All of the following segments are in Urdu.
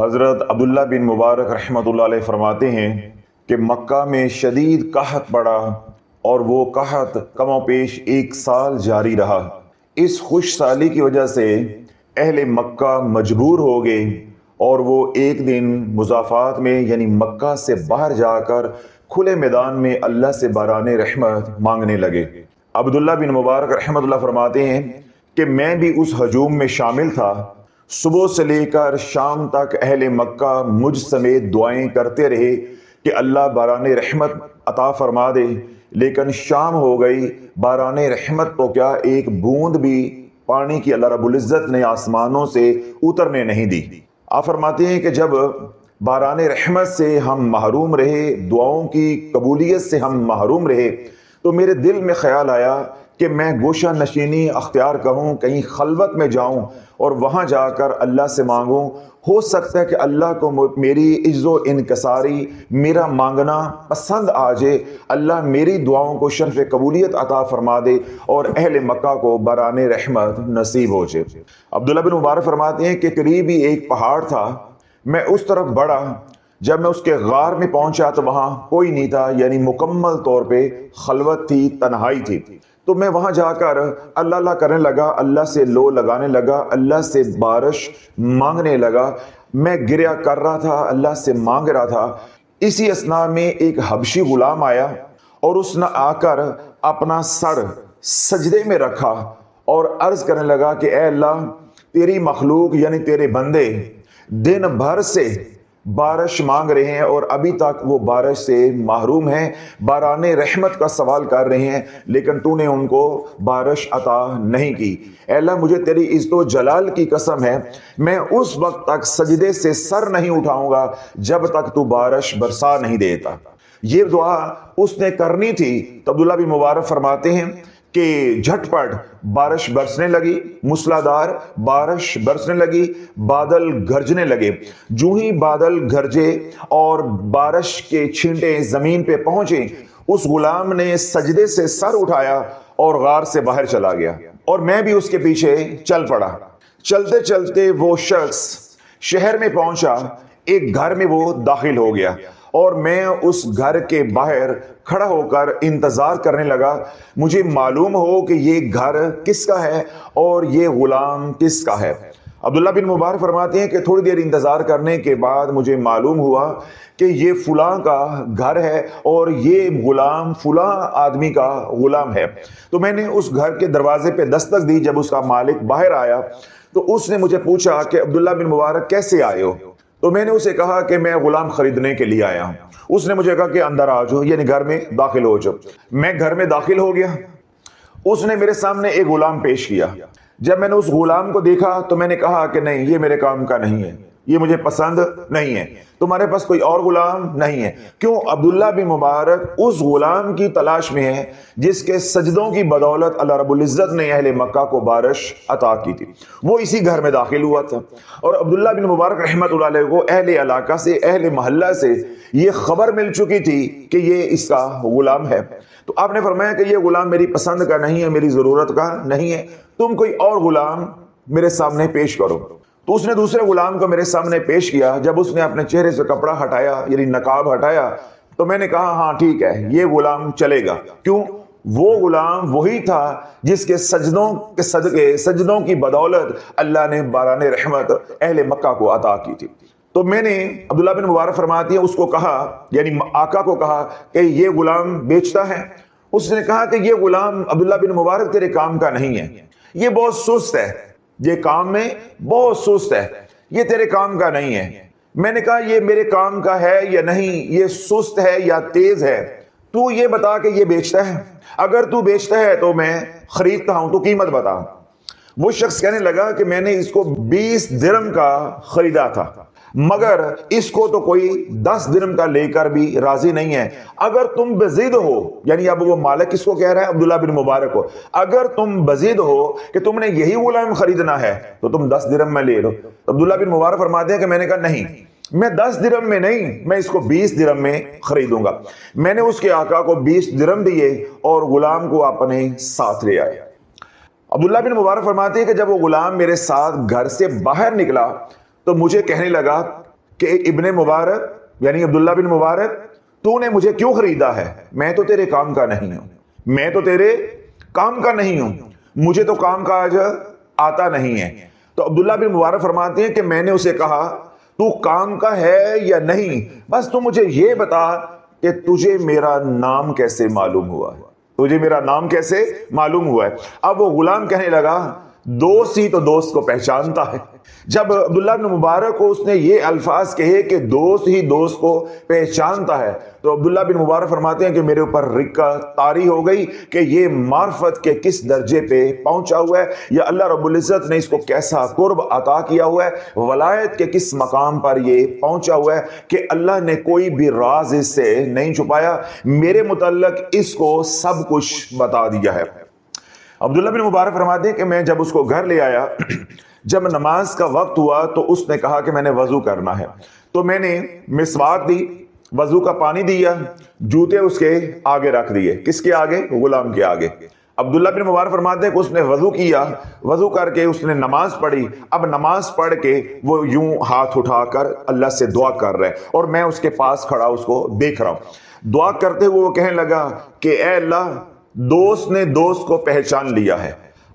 حضرت عبداللہ بن مبارک رحمۃ اللہ علیہ فرماتے ہیں کہ مکہ میں شدید قحط پڑا اور وہ قحط کم و بیش 1 سال جاری رہا۔ اس خوش سالی کی وجہ سے اہل مکہ مجبور ہو گئے اور وہ ایک دن مضافات میں یعنی مکہ سے باہر جا کر کھلے میدان میں اللہ سے باران رحمت مانگنے لگے۔ عبداللہ بن مبارک رحمۃ اللہ فرماتے ہیں کہ میں بھی اس ہجوم میں شامل تھا۔ صبح سے لے کر شام تک اہل مکہ مجھ سمیت دعائیں کرتے رہے کہ اللہ باران رحمت عطا فرما دے، لیکن شام ہو گئی، باران رحمت تو کیا ایک بوند بھی پانی کی اللہ رب العزت نے آسمانوں سے اترنے نہیں دی۔ آپ فرماتے ہیں کہ جب باران رحمت سے ہم محروم رہے، دعاؤں کی قبولیت سے ہم محروم رہے، تو میرے دل میں خیال آیا کہ میں گوشہ نشینی اختیار کروں، کہیں خلوت میں جاؤں اور وہاں جا کر اللہ سے مانگوں۔ ہو سکتا ہے کہ اللہ کو میری عجز و انکساری، میرا مانگنا پسند آ جائے، اللہ میری دعاؤں کو شرف قبولیت عطا فرما دے اور اہل مکہ کو باران رحمت نصیب ہو جائے۔ عبداللہ بن مبارک فرماتے ہیں کہ قریب ہی ایک پہاڑ تھا، میں اس طرف بڑھا، جب میں اس کے غار میں پہنچا تو وہاں کوئی نہیں تھا، یعنی مکمل طور پہ خلوت تھی، تنہائی تھی۔ تو میں وہاں جا کر اللہ اللہ کرنے لگا، اللہ سے لو لگانے لگا، اللہ سے بارش مانگنے لگا، میں گریا کر رہا تھا، اللہ سے مانگ رہا تھا۔ اسی اثناء میں ایک حبشی غلام آیا اور اس نے آ کر اپنا سر سجدے میں رکھا اور عرض کرنے لگا کہ اے اللہ، تیری مخلوق یعنی تیرے بندے دن بھر سے بارش مانگ رہے ہیں اور ابھی تک وہ بارش سے محروم ہیں، باران رحمت کا سوال کر رہے ہیں، لیکن تو نے ان کو بارش عطا نہیں کی۔ اے اللہ، مجھے تیری عزت و جلال کی قسم ہے، میں اس وقت تک سجدے سے سر نہیں اٹھاؤں گا جب تک تو بارش برسا نہیں دیتا۔ یہ دعا اس نے کرنی تھی۔ تو عبداللہ بن مبارک فرماتے ہیں کہ جھٹ پٹ بارش برسنے لگی، موسلادھار بارش برسنے لگی، بادل گرجنے لگے۔ جو ہی بادل گرجے اور بارش کے چھینٹے زمین پہ پہنچے، اس غلام نے سجدے سے سر اٹھایا اور غار سے باہر چلا گیا اور میں بھی اس کے پیچھے چل پڑا۔ چلتے چلتے وہ شخص شہر میں پہنچا، ایک گھر میں وہ داخل ہو گیا اور میں اس گھر کے باہر کھڑا ہو کر انتظار کرنے لگا، مجھے معلوم ہو کہ یہ گھر کس کا ہے اور یہ غلام کس کا ہے۔ عبداللہ بن مبارک فرماتے ہیں کہ تھوڑی دیر انتظار کرنے کے بعد مجھے معلوم ہوا کہ یہ فلاں کا گھر ہے اور یہ غلام فلاں آدمی کا غلام ہے۔ تو میں نے اس گھر کے دروازے پہ دستک دی۔ جب اس کا مالک باہر آیا تو اس نے مجھے پوچھا کہ عبداللہ بن مبارک کیسے آئے ہو؟ تو میں نے اسے کہا کہ میں غلام خریدنے کے لیے آیا ہوں۔ اس نے مجھے کہا کہ اندر آ جاؤ، یعنی گھر میں داخل ہو جاؤ۔ میں گھر میں داخل ہو گیا، اس نے میرے سامنے ایک غلام پیش کیا۔ جب میں نے اس غلام کو دیکھا تو میں نے کہا کہ نہیں، یہ میرے کام کا نہیں ہے، یہ مجھے پسند نہیں ہے، تمہارے پاس کوئی اور غلام نہیں ہے؟ کیوں؟ عبداللہ بن مبارک اس غلام کی تلاش میں ہے جس کے سجدوں کی بدولت اللہ رب العزت نے اہل مکہ کو بارش عطا کی تھی۔ وہ اسی گھر میں داخل ہوا تھا اور عبداللہ بن مبارک رحمت اللہ علیہ کو اہل علاقہ سے، اہل محلہ سے یہ خبر مل چکی تھی کہ یہ اس کا غلام ہے۔ تو آپ نے فرمایا کہ یہ غلام میری پسند کا نہیں ہے، میری ضرورت کا نہیں ہے، تم کوئی اور غلام میرے سامنے پیش کرو۔ تو اس نے دوسرے غلام کو میرے سامنے پیش کیا۔ جب اس نے اپنے چہرے سے کپڑا ہٹایا یعنی نقاب ہٹایا تو میں نے کہا ہاں ٹھیک ہے، یہ غلام چلے گا۔ کیوں؟ وہ غلام وہی تھا جس کے سجدوں کے صدقے، سجدوں کی بدولت اللہ نے باران رحمت اہل مکہ کو عطا کی تھی۔ تو میں نے عبداللہ بن مبارک فرماتی ہے اس کو کہا، یعنی آقا کو کہا کہ یہ غلام بیچتا ہے؟ اس نے کہا کہ یہ غلام عبداللہ بن مبارک تیرے کام کا نہیں ہے، یہ بہت سست ہے، یہ کام میں بہت سست ہے، یہ تیرے کام کا نہیں ہے۔ میں نے کہا یہ میرے کام کا ہے یا نہیں، یہ سست ہے یا تیز ہے، تو یہ بتا کہ یہ بیچتا ہے، اگر تو بیچتا ہے تو میں خریدتا ہوں، تو قیمت بتا۔ وہ شخص کہنے لگا کہ میں نے اس کو 20 درہم کا خریدا تھا، مگر اس کو تو کوئی 10 درہم کا لے کر بھی راضی نہیں ہے۔ اگر تم بزید ہو، یعنی اب وہ مالک کس کو کہہ رہا ہے؟ عبداللہ بن مبارک کو، اگر تم بزید ہو کہ تم نے یہی غلام خریدنا ہے تو تم 10 درہم میں لے لو۔ عبداللہ بن مبارک فرماتے ہیں کہ میں نے کہا نہیں، میں 10 درہم میں نہیں، میں اس کو 20 درہم میں خریدوں گا۔ میں نے اس کے آقا کو 20 درہم دیے اور غلام کو اپنے ساتھ لے آئے۔ عبداللہ بن مبارک فرماتے ہیں کہ جب وہ غلام میرے ساتھ گھر سے باہر نکلا تو مجھے کہنے لگا کہ ابن مبارک یعنی عبداللہ بن مبارک تو نے مجھے کیوں خریدا ہے؟ میں تو تیرے کام کا نہیں ہوں، میں تو تیرے کام کا نہیں ہوں، مجھے تو کام کاج آتا نہیں ہے۔ تو عبداللہ بن مبارک فرماتے ہیں کہ میں نے اسے کہا تو کام کا ہے یا نہیں، بس تو مجھے یہ بتا کہ تجھے میرا نام کیسے معلوم ہوا ہے، تجھے میرا نام کیسے معلوم ہوا ہے۔ اب وہ غلام کہنے لگا دوست ہی تو دوست کو پہچانتا ہے۔ جب عبداللہ بن مبارک کو اس نے یہ الفاظ کہے کہ دوست ہی دوست کو پہچانتا ہے، تو عبداللہ بن مبارک فرماتے ہیں کہ میرے اوپر رکہ طاری ہو گئی کہ یہ معرفت کے کس درجے پہ پہنچا ہوا ہے، یا اللہ رب العزت نے اس کو کیسا قرب عطا کیا ہوا ہے، ولایت کے کس مقام پر یہ پہنچا ہوا ہے کہ اللہ نے کوئی بھی راز اس سے نہیں چھپایا، میرے متعلق اس کو سب کچھ بتا دیا ہے۔ عبداللہ بن مبارک فرماتے ہیں کہ میں جب اس کو گھر لے آیا، جب نماز کا وقت ہوا تو اس نے کہا کہ میں نے وضو کرنا ہے، تو میں نے مسواک دی، وضو کا پانی دیا، جوتے اس کے آگے رکھ دیے۔ کس کے آگے؟ غلام کے آگے۔ عبداللہ بن مبارک فرماتے ہیں کہ اس نے وضو کیا، وضو کر کے اس نے نماز پڑھی۔ اب نماز پڑھ کے وہ یوں ہاتھ اٹھا کر اللہ سے دعا کر رہے اور میں اس کے پاس کھڑا اس کو دیکھ رہا ہوں۔ دعا کرتے ہوئے وہ کہنے لگا کہ اے اللہ، دوست نے دوست کو پہچان لیا ہے،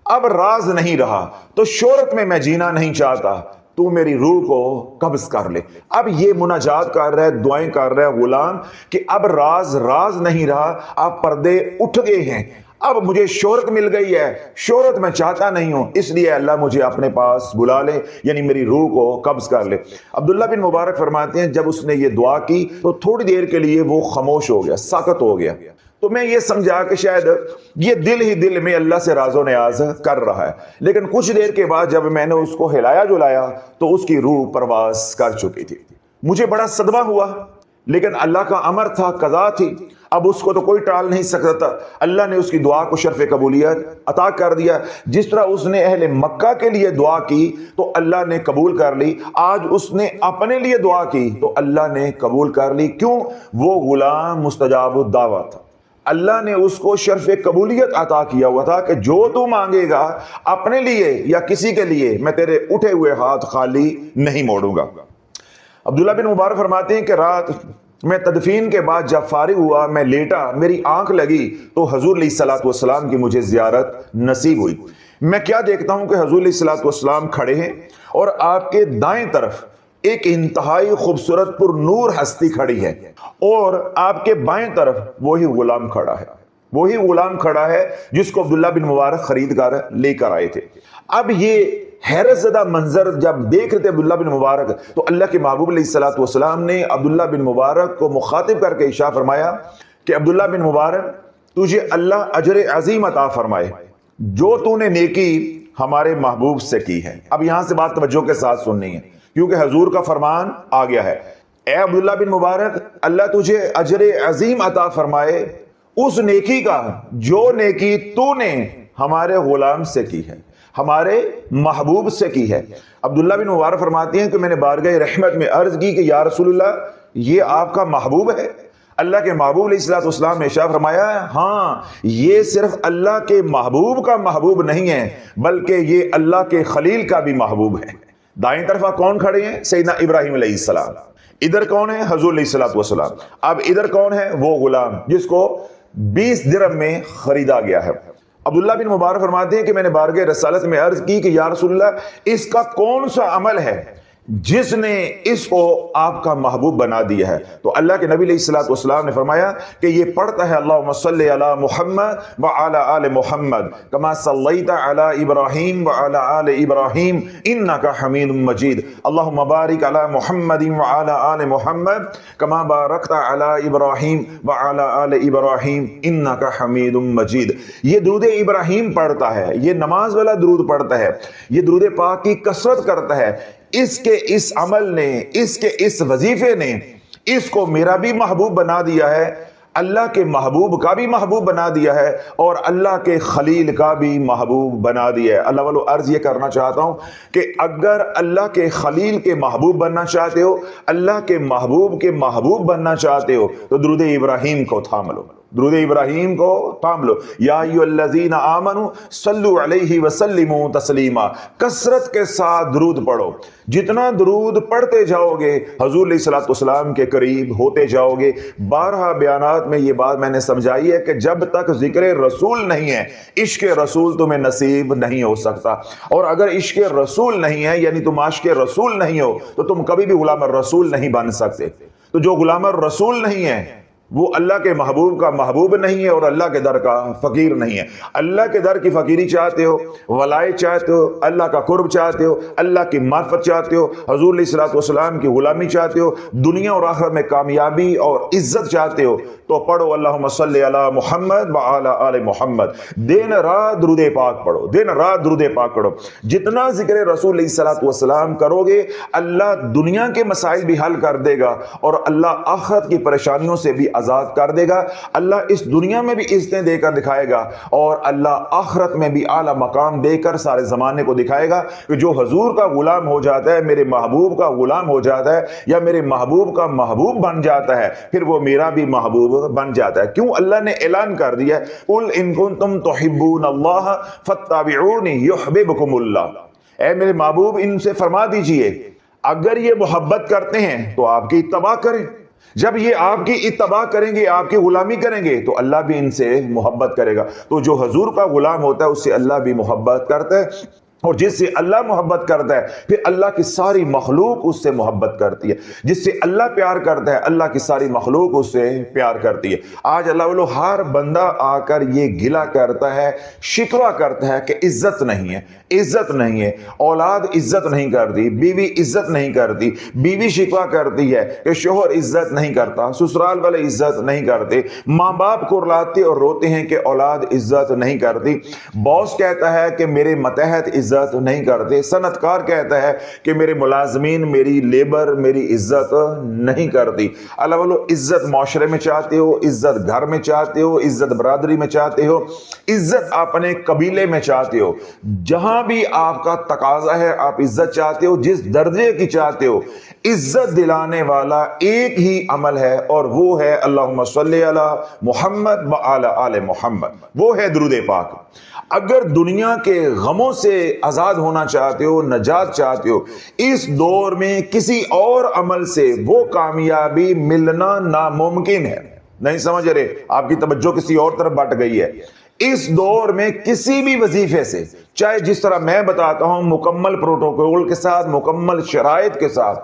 اب راز نہیں رہا، تو شہرت میں جینا نہیں چاہتا، تو میری روح کو قبض کر لے۔ اب یہ مناجات کر رہا ہے، دعائیں کر رہا ہے غلام کہ اب راز نہیں رہا، اب پردے اٹھ گئے ہیں، اب مجھے شہرت مل گئی ہے، شہرت میں چاہتا نہیں ہوں، اس لیے اللہ مجھے اپنے پاس بلا لے، یعنی میری روح کو قبض کر لے۔ عبداللہ بن مبارک فرماتے ہیں جب اس نے یہ دعا کی تو تھوڑی دیر کے لیے وہ خاموش ہو گیا، ساکت ہو گیا۔ تو میں یہ سمجھا کہ شاید یہ دل ہی دل میں اللہ سے راز و نیاز کر رہا ہے، لیکن کچھ دیر کے بعد جب میں نے اس کو ہلایا جلایا تو اس کی روح پرواز کر چکی تھی۔ مجھے بڑا صدمہ ہوا، لیکن اللہ کا امر تھا، قضا تھی، اب اس کو تو کوئی ٹال نہیں سکتا تھا۔ اللہ نے اس کی دعا کو شرف قبولیت عطا کر دیا۔ جس طرح اس نے اہل مکہ کے لیے دعا کی تو اللہ نے قبول کر لی، آج اس نے اپنے لیے دعا کی تو اللہ نے قبول کر لی۔ کیوں؟ وہ غلام مستجاب الدعوت تھا، اللہ نے اس کو شرف قبولیت عطا کیا ہوا تھا کہ جو تو مانگے گا اپنے لیے یا کسی کے لیے، میں تیرے اٹھے ہوئے ہاتھ خالی نہیں موڑوں گا۔ عبداللہ بن مبارک فرماتے ہیں کہ رات میں تدفین کے بعد جب فارغ ہوا، میں لیٹا، میری آنکھ لگی تو حضور علیہ الصلوۃ والسلام کی مجھے زیارت نصیب ہوئی۔ میں کیا دیکھتا ہوں کہ حضور علیہ الصلوۃ والسلام کھڑے ہیں اور آپ کے دائیں طرف ایک انتہائی خوبصورت پر نور ہستی کھڑی ہے، اور آپ کے بائیں طرف وہی غلام کھڑا ہے، وہی غلام کھڑا ہے جس کو عبداللہ بن مبارک خرید کر لے کر آئے تھے۔ اب یہ حیرت زدہ منظر جب دیکھ رہے تھے عبداللہ بن مبارک، تو اللہ کے محبوب علیہ الصلوۃ والسلام نے عبداللہ بن مبارک کو مخاطب کر کے ارشاد فرمایا کہ عبداللہ بن مبارک، تجھے اللہ اجر عظیم عطا فرمائے جو تو نے نیکی ہمارے محبوب سے کی ہے۔ اب یہاں سے بات توجہ کے ساتھ سننی ہے کیونکہ حضور کا فرمان آ گیا ہے، اے عبداللہ بن مبارک، اللہ تجھے اجر عظیم عطا فرمائے اس نیکی کا جو نیکی تو نے ہمارے غلام سے کی ہے، ہمارے محبوب سے کی ہے۔ عبداللہ بن مبارک فرماتے ہیں کہ میں نے بارگاہ رحمت میں عرض کی کہ یا رسول اللہ، یہ آپ کا محبوب ہے؟ اللہ کے محبوب علیہ الصلوۃ والسلام نے ارشاد فرمایا، ہاں، یہ صرف اللہ کے محبوب کا محبوب نہیں ہے بلکہ یہ اللہ کے خلیل کا بھی محبوب ہے۔ دائیں طرف کون کھڑے ہیں؟ سیدنا ابراہیم علیہ السلام۔ ادھر کون ہے؟ حضور علیہ الصلوۃ والسلام۔ اب ادھر کون ہے؟ وہ غلام جس کو 20 درہم میں خریدا گیا ہے۔ عبداللہ بن مبارک فرماتے ہیں کہ میں نے بارگاہ رسالت میں عرض کی کہ یا رسول اللہ، اس کا کون سا عمل ہے جس نے اس کو آپ کا محبوب بنا دیا ہے؟ تو اللہ کے نبی علیہ الصلوۃ والسلام نے فرمایا کہ یہ پڑھتا ہے اللہم صلی علی محمد وعلی آل محمد کما صلیت علی ابراہیم وعلی آل ابراہیم انک حمید مجید، اللہم بارک علی محمد وعلی آل محمد کما بارکت علی ابراہیم وعلی آل ابراہیم انک حمید مجید۔ یہ درود ابراہیم پڑھتا ہے، یہ نماز والا درود پڑھتا ہے، یہ درود پاک کی کثرت کرتا ہے۔ اس کے اس عمل نے، اس کے اس وظیفے نے اس کو میرا بھی محبوب بنا دیا ہے، اللہ کے محبوب کا بھی محبوب بنا دیا ہے، اور اللہ کے خلیل کا بھی محبوب بنا دیا ہے۔ اللہ والو عرض یہ کرنا چاہتا ہوں کہ اگر اللہ کے خلیل کے محبوب بننا چاہتے ہو، اللہ کے محبوب بننا چاہتے ہو تو درود ابراہیم کو تھام لو۔ درود ابراہیم کو تھام لو، یا ایھاالذین آمنوا صلوا علیہ وسلموا تسلیما، کثرت کے ساتھ درود پڑھو۔ جتنا درود پڑھتے جاؤ گے حضور علیہ الصلوۃ والسلام کے قریب ہوتے جاؤ گے۔ بارہا بیانات میں یہ بات میں نے سمجھائی ہے کہ جب تک ذکر رسول نہیں ہے عشق رسول تمہیں نصیب نہیں ہو سکتا، اور اگر عشق رسول نہیں ہے یعنی تم عاشق رسول نہیں ہو تو تم کبھی بھی غلام الرسول نہیں بن سکتے۔ تو جو غلام الرسول نہیں ہے وہ اللہ کے محبوب کا محبوب نہیں ہے اور اللہ کے در کا فقیر نہیں ہے۔ اللہ کے در کی فقیری چاہتے ہو، ولایت چاہتے ہو، اللہ کا قرب چاہتے ہو، اللہ کی معرفت چاہتے ہو، حضور علیہ الصلوۃ والسلام کی غلامی چاہتے ہو، دنیا اور آخرت میں کامیابی اور عزت چاہتے ہو، تو پڑھو اللہم صلی علی محمد وعلی آل محمد، دن رات درود پاک پڑھو، دن رات درود پاک پڑھو۔ جتنا ذکر رسول علیہ الصلوۃ والسلام کرو گے اللہ دنیا کے مسائل بھی حل کر دے گا اور اللہ آخرت کی پریشانیوں سے بھی آزاد کر دے گا۔ اللہ اس دنیا میں بھی عزتیں دے کر دکھائے گا اور اللہ آخرت میں بھی اعلیٰ مقام دے کر سارے زمانے کو دکھائے گا کہ جو حضور کا غلام ہو جاتا ہے، میرے محبوب کا غلام ہو جاتا ہے یا میرے محبوب کا محبوب بن جاتا ہے، پھر وہ میرا بھی محبوب بن جاتا ہے۔ کیوں؟ اللہ نے اعلان کر دیا ہے قل ان کنتم تحبون اللہ فاتبعونی یحببکم اللہ، اے میرے محبوب ان سے فرما دیجئے اگر یہ محبت کرتے ہیں تو آپ کی اتباع کریں، جب یہ آپ کی اتباع کریں گے، آپ کی غلامی کریں گے تو اللہ بھی ان سے محبت کرے گا۔ تو جو حضور کا غلام ہوتا ہے اس سے اللہ بھی محبت کرتا ہے، اور جس سے اللہ محبت کرتا ہے پھر اللہ کی ساری مخلوق اس سے محبت کرتی ہے، جس سے اللہ پیار کرتا ہے اللہ کی ساری مخلوق اس سے پیار کرتی ہے۔ آج اللہ والو ہر بندہ آ کر یہ گلہ کرتا ہے، شکوہ کرتا ہے کہ عزت نہیں ہے، عزت نہیں ہے، اولاد عزت نہیں کرتی، بیوی عزت نہیں کرتی، بیوی شکوہ کرتی ہے کہ شوہر عزت نہیں کرتا، سسرال والے عزت نہیں کرتے، ماں باپ کرلاتے اور روتے ہیں کہ اولاد عزت نہیں کرتی، باس کہتا ہے کہ میرے ماتحت عزت نہیں کرتے، صنعت کار کہتا ہے کہ میرے ملازمین، میری لیبر میری عزت نہیں کرتی۔ اللہ والو عزت معاشرے میں چاہتے ہو، عزت گھر میں چاہتے ہو، عزت برادری میں چاہتے ہو، عزت اپنے قبیلے میں چاہتے ہو، جہاں بھی آپ کا تقاضا ہے آپ عزت چاہتے ہو، جس درجے کی چاہتے ہو، عزت دلانے والا ایک ہی عمل ہے اور وہ ہے اللہم صلی علی محمد وعلی آل محمد، وہ ہے درود پاک۔ اگر دنیا کے غموں سے آزاد ہونا چاہتے ہو، نجات چاہتے ہو، اس دور میں کسی اور عمل سے وہ کامیابی ملنا ناممکن ہے۔ نہیں سمجھ رہے؟ آپ کی توجہ کسی اور طرف بٹ گئی ہے۔ اس دور میں کسی بھی وظیفے سے، چاہے جس طرح میں بتاتا ہوں مکمل پروٹوکول کے ساتھ، مکمل شرائط کے ساتھ،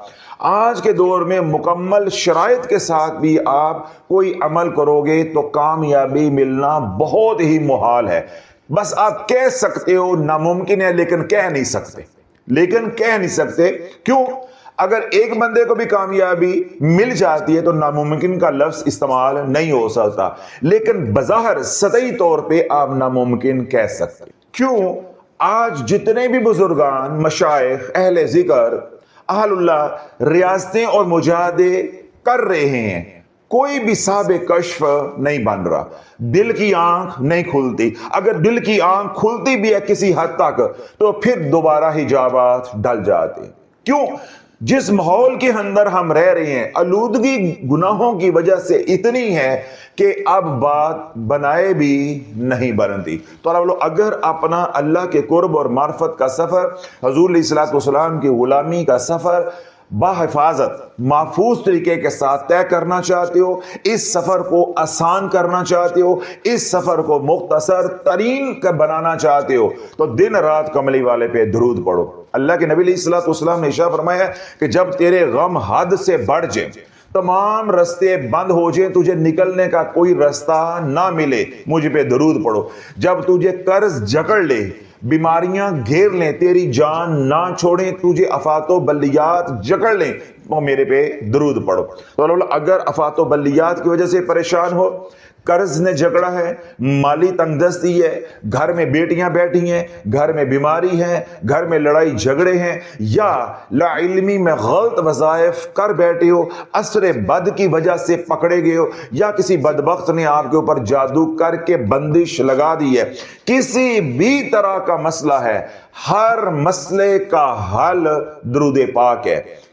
آج کے دور میں مکمل شرائط کے ساتھ بھی آپ کوئی عمل کرو گے تو کامیابی ملنا بہت ہی محال ہے۔ بس آپ کہہ سکتے ہو ناممکن ہے لیکن کہہ نہیں سکتے، کیوں؟ اگر ایک بندے کو بھی کامیابی مل جاتی ہے تو ناممکن کا لفظ استعمال نہیں ہو سکتا، لیکن بظاہر سطحی طور پہ آپ ناممکن کہہ سکتے۔ کیوں؟ آج جتنے بھی بزرگان، مشائخ، اہل ذکر، اہل اللہ ریاستیں اور مجاہدے کر رہے ہیں، کوئی بھی صاحب کشف نہیں بن رہا، دل کی آنکھ نہیں کھلتی۔ اگر دل کی آنکھ کھلتی بھی ہے کسی حد تک تو پھر دوبارہ حجابات ڈل جاتے۔ کیوں؟ جس ماحول کے اندر ہم رہ رہے ہیں آلودگی گناہوں کی وجہ سے اتنی ہے کہ اب بات بنائے بھی نہیں بنتی۔ تو اگر اپنا اللہ کے قرب اور معرفت کا سفر، حضور علیہ الصلوۃ والسلام کی غلامی کا سفر بحفاظت محفوظ طریقے کے ساتھ طے کرنا چاہتے ہو، اس سفر کو آسان کرنا چاہتے ہو، اس سفر کو مختصر ترین بنانا چاہتے ہو تو دن رات کملی والے پہ درود پڑھو۔ اللہ کے نبی علیہ الصلوۃ والسلام نے ارشاد فرمایا کہ جب تیرے غم حد سے بڑھ جائیں، تمام رستے بند ہو جائیں، تجھے نکلنے کا کوئی رستہ نہ ملے، مجھ پہ درود پڑھو۔ جب تجھے قرض جکڑ لے، بیماریاں گھیر لیں، تیری جان نہ چھوڑیں، تجھے آفات و بلیات جکڑ لیں، تو میرے پہ درود پڑھو۔ تو اگر آفات و بلیات کی وجہ سے پریشان ہو، قرض نے جکڑا ہے، مالی تنگ دستی ہے، گھر میں بیٹیاں بیٹھی ہیں، گھر میں بیماری ہے، گھر میں لڑائی جھگڑے ہیں، یا لا علمی میں غلط وظائف کر بیٹھے ہو، اثر بد کی وجہ سے پکڑے گئے ہو، یا کسی بدبخت نے آپ کے اوپر جادو کر کے بندش لگا دی ہے، کسی بھی طرح کا مسئلہ ہے، ہر مسئلے کا حل درود پاک ہے۔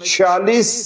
40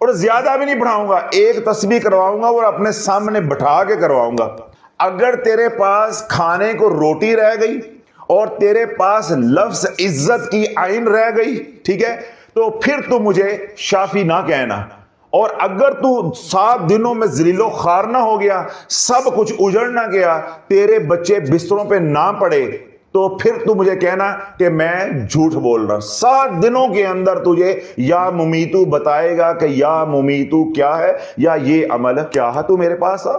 اور زیادہ بھی نہیں پڑھاؤں گا، ایک تسبیح کرواؤں گا اور اپنے سامنے بٹھا کے کرواؤں گا۔ اگر تیرے پاس کھانے کو روٹی رہ گئی اور تیرے پاس لفظ عزت کی عین رہ گئی، ٹھیک ہے، تو پھر تو مجھے شافی نہ کہنا۔ اور اگر تو 7 دنوں میں ذلیل و خوار نہ ہو گیا، سب کچھ اجڑ نہ گیا، تیرے بچے بستروں پہ نہ پڑے، تو پھر تو مجھے کہنا کہ میں جھوٹ بول رہا ہوں۔ 7 دنوں کے اندر تجھے یا ممیتو بتائے گا کہ یا ممیتو کیا ہے یا یہ عمل کیا ہے، تو میرے پاس آ۔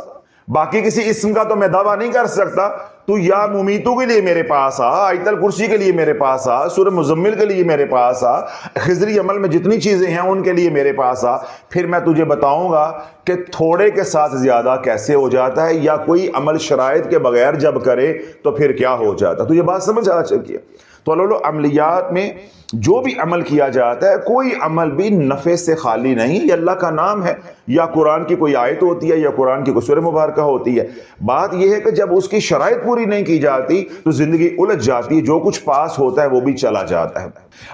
باقی کسی اسم کا تو میں دعویٰ نہیں کر سکتا، تو یا ممیتو کے لیے میرے پاس آ، آیت الکرسی کے لیے میرے پاس آ، سورہ مزمل کے لیے میرے پاس آ، خضری عمل میں جتنی چیزیں ہیں ان کے لیے میرے پاس آ، پھر میں تجھے بتاؤں گا کہ تھوڑے کے ساتھ زیادہ کیسے ہو جاتا ہے، یا کوئی عمل شرائط کے بغیر جب کرے تو پھر کیا ہو جاتا ہے۔ تو یہ بات سمجھ آ چکی ہے۔ تو عملیات میں جو بھی عمل کیا جاتا ہے، کوئی عمل بھی نفع سے خالی نہیں، یہ اللہ کا نام ہے، یا قرآن کی کوئی آیت ہوتی ہے یا قرآن کی کوئی سورہ مبارکہ ہوتی ہے۔ بات یہ ہے کہ جب اس کی شرائط پوری نہیں کی جاتی تو زندگی الجھ جاتی ہے، جو کچھ پاس ہوتا ہے وہ بھی چلا جاتا ہے۔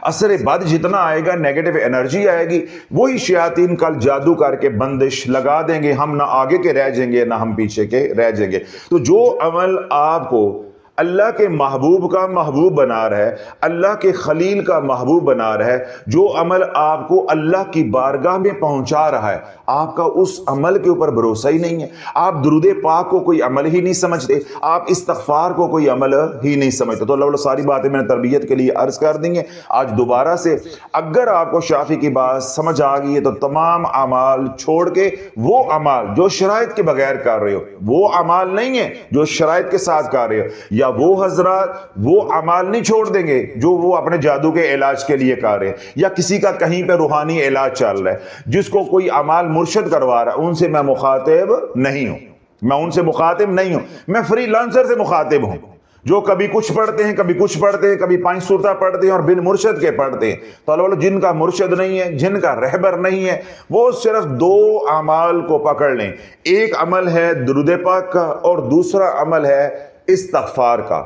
اثر بد جتنا آئے گا، نیگیٹو انرجی آئے گی، وہی شیاطین کل جادو کر کے بندش لگا دیں گے، ہم نہ آگے کے رہ جائیں گے نہ ہم پیچھے کے رہ جائیں گے۔ تو جو عمل آپ کو اللہ کے محبوب کا محبوب بنا رہا ہے، اللہ کے خلیل کا محبوب بنا رہا ہے، جو عمل آپ کو اللہ کی بارگاہ میں پہنچا رہا ہے، آپ کا اس عمل کے اوپر بھروسہ ہی نہیں ہے۔ آپ درود پاک کو کوئی عمل ہی نہیں سمجھتے، آپ استغفار کو کوئی عمل ہی نہیں سمجھتے۔ تو اللہ ساری باتیں میں نے تربیت کے لیے عرض کر دیں گے۔ آج دوبارہ سے اگر آپ کو شافی کی بات سمجھ آ گئی ہے تو تمام اعمال چھوڑ کے وہ اعمال جو شرائط کے بغیر کر رہے ہو، وہ اعمال نہیں ہے جو شرائط کے ساتھ کر رہے ہو، یا وہ حضرات وہ اعمال نہیں چھوڑ دیں گے جو وہ اپنے جادو کے علاج کے لیے کر رہے ہیں، یا کسی کا کہیں پہ روحانی علاج چل رہا ہے، جس کو کوئی اعمال مرشد کروا رہا ہے، ان سے میں مخاطب نہیں ہوں، میں ان سے مخاطب نہیں ہوں، میں فری لانسر سے مخاطب ہوں، جو کبھی کچھ پڑھتے ہیں، کبھی کچھ پڑھتے ہیں، کبھی 5 سورتیں پڑھتے ہیں اور بن مرشد کے پڑھتے ہیں۔ تو اللہ جن کا مرشد نہیں ہے، جن کا رہبر نہیں ہے، وہ صرف 2 اعمال کو پکڑ لیں۔ ایک عمل ہے درود پاک کا اور دوسرا عمل ہے استغفار کا۔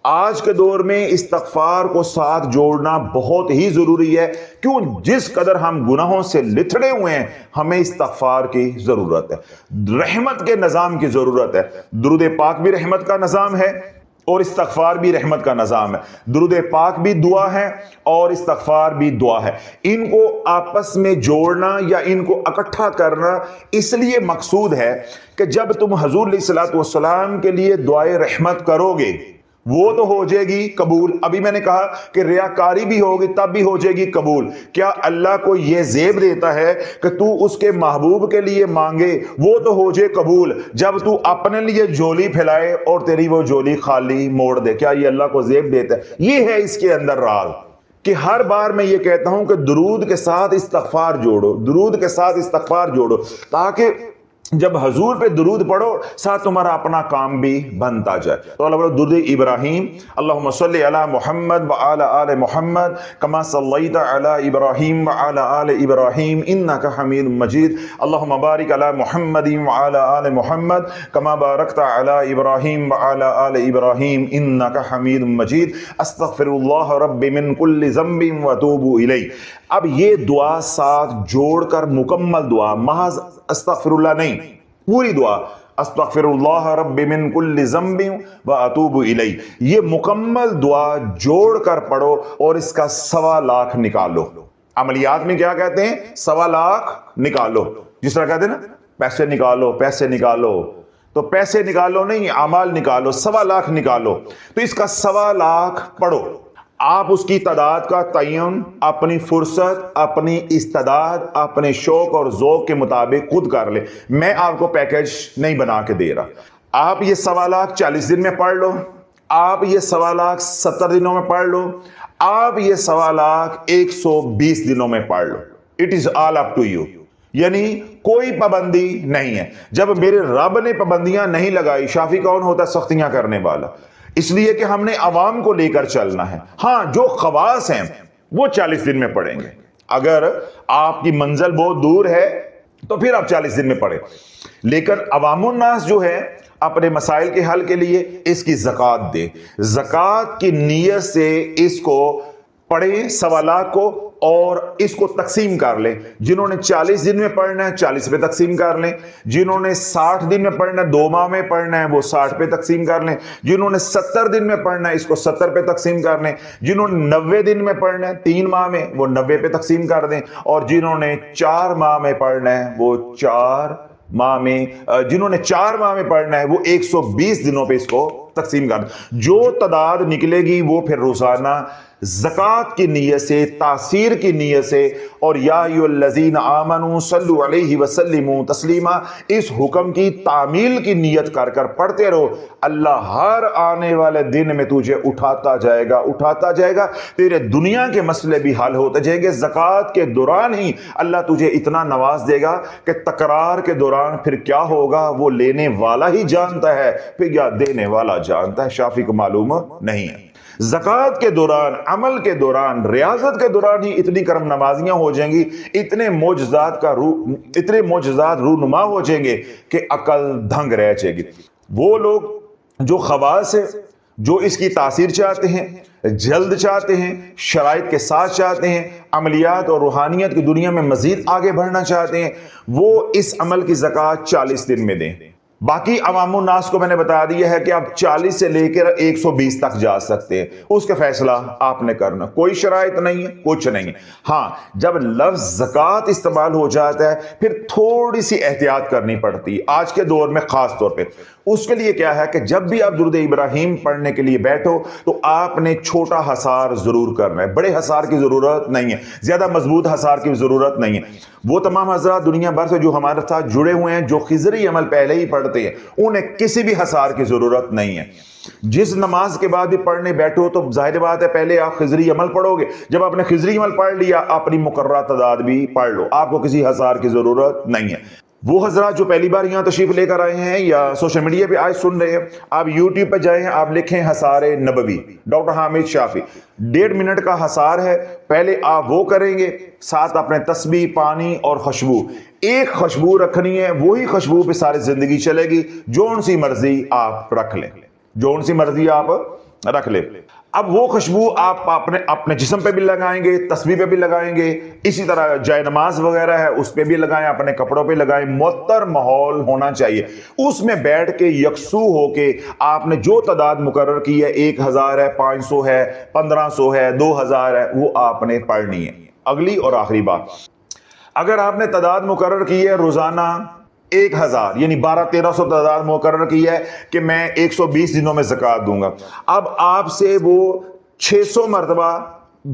آج کے دور میں استغفار کو ساتھ جوڑنا بہت ہی ضروری ہے، کیوں؟ جس قدر ہم گناہوں سے لتھڑے ہوئے ہیں، ہمیں استغفار کی ضرورت ہے، رحمت کے نظام کی ضرورت ہے۔ درود پاک بھی رحمت کا نظام ہے اور استغفار بھی رحمت کا نظام ہے۔ درود پاک بھی دعا ہے اور استغفار بھی دعا ہے۔ ان کو آپس میں جوڑنا یا ان کو اکٹھا کرنا اس لیے مقصود ہے کہ جب تم حضور علیہ الصلوۃ والسلام کے لیے دعائے رحمت کرو گے، وہ تو ہو جائے گی قبول۔ ابھی میں نے کہا کہ ریاکاری بھی ہوگی تب بھی ہو جائے گی قبول۔ کیا اللہ کو یہ زیب دیتا ہے کہ تو اس کے محبوب کے لیے مانگے وہ تو ہو جائے قبول، جب تو اپنے لیے جھولی پھیلائے اور تیری وہ جھولی خالی موڑ دے؟ کیا یہ اللہ کو زیب دیتا ہے؟ یہ ہے اس کے اندر راز، کہ ہر بار میں یہ کہتا ہوں کہ درود کے ساتھ استغفار جوڑو، درود کے ساتھ استغفار جوڑو، تاکہ جب حضور پہ درود پڑھو ساتھ تمہارا اپنا کام بھی بنتا جائے۔ تو اللہ درود ابراہیم، اللہم صلی علی محمد وعلی آل محمد کما صلیت علی ابراہیم وعلی آل ابراہیم انک حمید مجید، اللہم بارک علی محمد وعلی آل محمد کما بارکت علی ابراہیم وعلی آل ابراہیم انک حمید مجید، استغفر اللہ رب من کل ذنب واتوب الیہ۔ اب یہ دعا ساتھ جوڑ کر مکمل دعا، محض استغفر اللہ نہیں، پوری دعا استغفر اللہ رب من کل ذنب واتوب الیہ، یہ مکمل دعا جوڑ کر پڑھو اور اس کا 1.25 لاکھ نکالو۔ عملیات میں کیا کہتے ہیں؟ 1.25 لاکھ نکالو، جس طرح کہتے ہیں نا پیسے نکالو پیسے نکالو، تو پیسے نکالو نہیں، اعمال نکالو، 1.25 لاکھ نکالو۔ تو اس کا 1.25 لاکھ پڑھو۔ آپ اس کی تعداد کا تعین اپنی فرصت، اپنی استعداد، اپنے شوق اور ذوق کے مطابق خود کر لیں۔ میں آپ کو پیکج نہیں بنا کے دے رہا۔ آپ یہ 1.25 لاکھ 40 دن میں پڑھ لو، آپ یہ 1.25 لاکھ 70 دنوں میں پڑھ لو، آپ یہ 1.25 لاکھ 120 دنوں میں پڑھ لو۔ It is all up to you, یعنی کوئی پابندی نہیں ہے۔ جب میرے رب نے پابندیاں نہیں لگائی، شافی کون ہوتا ہے؟ سختیاں کرنے والا، اس لیے کہ ہم نے عوام کو لے کر چلنا ہے۔ ہاں جو خواص ہیں وہ 40 دن میں پڑھیں گے، اگر آپ کی منزل بہت دور ہے تو پھر آپ 40 دن میں پڑھیں، لیکن عوام الناس جو ہے اپنے مسائل کے حل کے لیے اس کی زکوٰۃ دے، زکوٰۃ کی نیت سے اس کو پڑھیں 1.25 لاکھ کو اور اس کو تقسیم کر لیں. جنہوں نے 40 دن میں پڑھنا ہے 40 پہ تقسیم کر لیں. جنہوں نے 60 دن میں پڑھنا ہے 2 ماہ میں پڑھنا ہے وہ 60 پہ تقسیم کر لیں. جنہوں نے 70 دن میں پڑھنا ہے اس کو 70 پہ تقسیم کر لیں. جنہوں نے 90 دن میں پڑھنا ہے 3 ماہ میں وہ 90 پہ تقسیم کر دیں. اور جنہوں نے 4 ماہ میں پڑھنا ہے وہ 4 ماہ میں جنہوں نے 4 ماہ میں پڑھنا ہے وہ 120 دنوں پہ اس کو تقسیم کر دیں. جو تعداد نکلے گی وہ پھر روزانہ زکوٰۃ کی نیت سے تاثیر کی نیت سے اور یا ایھا الذین آمنوا صلوا علیہ وسلموا تسلیما اس حکم کی تعمیل کی نیت کر کر پڑھتے رہو. اللہ ہر آنے والے دن میں تجھے اٹھاتا جائے گا. تیرے دنیا کے مسئلے بھی حل ہوتے جائیں گے. زکوٰۃ کے دوران ہی اللہ تجھے اتنا نواز دے گا کہ تکرار کے دوران پھر کیا ہوگا وہ لینے والا ہی جانتا ہے, پھر یا دینے والا جانتا ہے, شافی کو معلوم نہیں ہے. زکوٰۃ کے دوران, عمل کے دوران, ریاضت کے دوران ہی اتنی کرم نوازیاں ہو جائیں گی, اتنے معجزات رونما ہو جائیں گے کہ عقل دھنگ رہ جائے گی. وہ لوگ جو خواص ہیں, جو اس کی تاثیر چاہتے ہیں, جلد چاہتے ہیں, شرائط کے ساتھ چاہتے ہیں, عملیات اور روحانیت کی دنیا میں مزید آگے بڑھنا چاہتے ہیں, وہ اس عمل کی زکوٰۃ 40 دن میں دیں. باقی عوام الناس کو میں نے بتا دیا ہے کہ آپ 40 سے لے کر 120 تک جا سکتے ہیں, اس کا فیصلہ آپ نے کرنا, کوئی شرائط نہیں ہے, کچھ نہیں ہے. ہاں جب لفظ زکوٰۃ استعمال ہو جاتا ہے پھر تھوڑی سی احتیاط کرنی پڑتی ہے آج کے دور میں خاص طور پہ. اس کے لیے کیا ہے کہ جب بھی آپ درود ابراہیم پڑھنے کے لیے بیٹھو تو آپ نے چھوٹا حصار ضرور کرنا ہے, بڑے حصار کی ضرورت نہیں ہے, زیادہ مضبوط حصار کی ضرورت نہیں ہے. وہ تمام حضرات دنیا بھر سے جو ہمارے ساتھ جڑے ہوئے ہیں جو خضری عمل پہلے ہی پڑھتے ہیں انہیں کسی بھی حصار کی ضرورت نہیں ہے. جس نماز کے بعد بھی پڑھنے بیٹھو تو ظاہر بات ہے پہلے آپ خضری عمل پڑھو گے, جب آپ نے خضری عمل پڑھ لیا اپنی مقررہ تعداد بھی پڑھ لو, آپ کو کسی حصار کی ضرورت نہیں ہے. وہ حضرات جو پہلی بار یہاں تشریف لے کر آئے ہیں یا سوشل میڈیا پہ آج سن رہے ہیں, آپ یوٹیوب پہ جائیں, آپ لکھیں حصار نبوی ڈاکٹر حامد شافی, 1.5 منٹ کا حصار ہے. پہلے آپ وہ کریں گے, ساتھ اپنے تسبیح, پانی اور خوشبو, ایک خوشبو رکھنی ہے, وہی خوشبو پہ ساری زندگی چلے گی. جون سی مرضی آپ رکھ لیں, جون سی مرضی آپ رکھ لیں. اب وہ خوشبو آپ اپنے جسم پہ بھی لگائیں گے, تسبیح پہ بھی لگائیں گے, اسی طرح جائے نماز وغیرہ ہے اس پہ بھی لگائیں, اپنے کپڑوں پہ لگائیں. معطر ماحول ہونا چاہیے, اس میں بیٹھ کے یکسو ہو کے آپ نے جو تعداد مقرر کی ہے, 1000 ہے, 500 ہے, 1500 ہے, 2000 ہے, وہ آپ نے پڑھنی ہے. اگلی اور آخری بات, اگر آپ نے تعداد مقرر کی ہے روزانہ 1000 یعنی 1200-1300 تعداد مقرر کی ہے کہ میں 120 دنوں میں زکوٰۃ دوں گا, اب آپ سے وہ 600 مرتبہ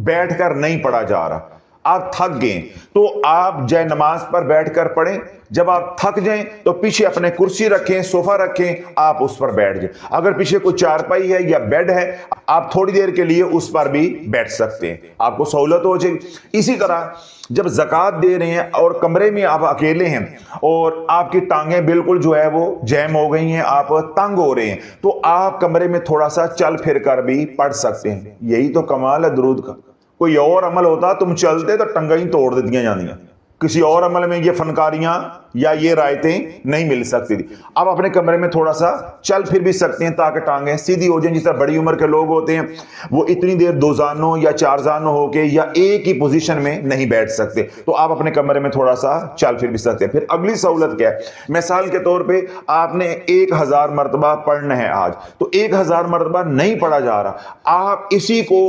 بیٹھ کر نہیں پڑھا جا رہا, آپ تھک گئے تو آپ جائے نماز پر بیٹھ کر پڑھیں. جب آپ تھک جائیں تو پیچھے اپنے کرسی رکھیں, صوفہ رکھیں, آپ اس پر بیٹھ جائیں. اگر پیچھے کوئی چارپائی ہے یا بیڈ ہے آپ تھوڑی دیر کے لیے اس پر بھی بیٹھ سکتے ہیں, آپ کو سہولت ہو جائے گی. اسی طرح جب زکوٰۃ دے رہے ہیں اور کمرے میں آپ اکیلے ہیں اور آپ کی ٹانگیں بالکل جو ہے وہ جیم ہو گئی ہیں, آپ تنگ ہو رہے ہیں, تو آپ کمرے میں تھوڑا سا چل پھر کر بھی پڑھ سکتے ہیں. یہی تو کمال ہے درود کا. کوئی اور عمل ہوتا تم چلتے تو ٹنگیں ہی توڑ دیتی جاندیاں, کسی اور عمل میں یہ فنکاریاں یا یہ رائتیں نہیں مل سکتی تھی. آپ اپنے کمرے میں تھوڑا سا چل پھر بھی سکتے ہیں تاکہ ٹانگیں سیدھی ہو جائیں. جس طرح بڑی عمر کے لوگ ہوتے ہیں وہ اتنی دیر 2 زانوں یا 4 زانوں ہو کے یا ایک ہی پوزیشن میں نہیں بیٹھ سکتے, تو آپ اپنے کمرے میں تھوڑا سا چل پھر بھی سکتے ہیں. پھر اگلی سہولت کیا ہے, مثال کے طور پہ آپ نے 1000 مرتبہ پڑھنا ہے آج, تو 1000 مرتبہ نہیں پڑھا جا رہا, آپ اسی کو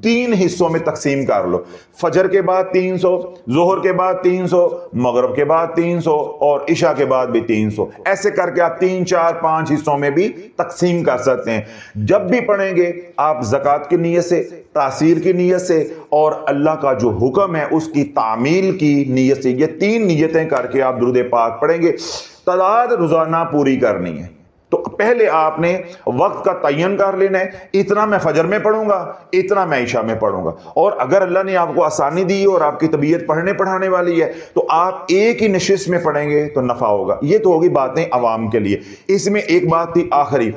3 حصوں میں تقسیم کر لو. فجر کے بعد 300, ظہر کے بعد 300, مغرب کے بعد 300 اور عشاء کے بعد بھی 300. ایسے کر کے آپ 3, 4, 5 حصوں میں بھی تقسیم کر سکتے ہیں. جب بھی پڑھیں گے آپ زکوٰۃ کی نیت سے, تاثیر کی نیت سے اور اللہ کا جو حکم ہے اس کی تعمیل کی نیت سے, یہ 3 نیتیں کر کے آپ درود پاک پڑھیں گے. تعداد روزانہ پوری کرنی ہے. تو پہلے آپ نے وقت کا تعین کر لینا ہے, اتنا میں فجر میں پڑھوں گا, اتنا میں عشاء میں پڑھوں گا. اور اگر اللہ نے آپ کو آسانی دی اور آپ کی طبیعت پڑھنے پڑھانے والی ہے تو آپ ایک ہی نشست میں پڑھیں گے تو نفع ہوگا. یہ تو ہوگی باتیں عوام کے لیے. اس میں ایک بات تھی آخری,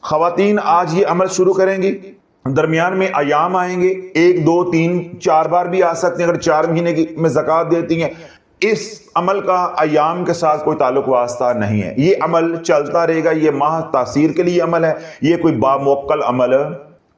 خواتین آج یہ عمل شروع کریں گی, درمیان میں ایام آئیں گے, 1, 2, 3, 4 بار بھی آ سکتے ہیں. اگر 4 مہینے کی میں زکوٰۃ دیتی ہیں, اس عمل کا ایام کے ساتھ کوئی تعلق واسطہ نہیں ہے, یہ عمل چلتا رہے گا. یہ ماہ تاثیر کے لیے عمل ہے, یہ کوئی باموکل عمل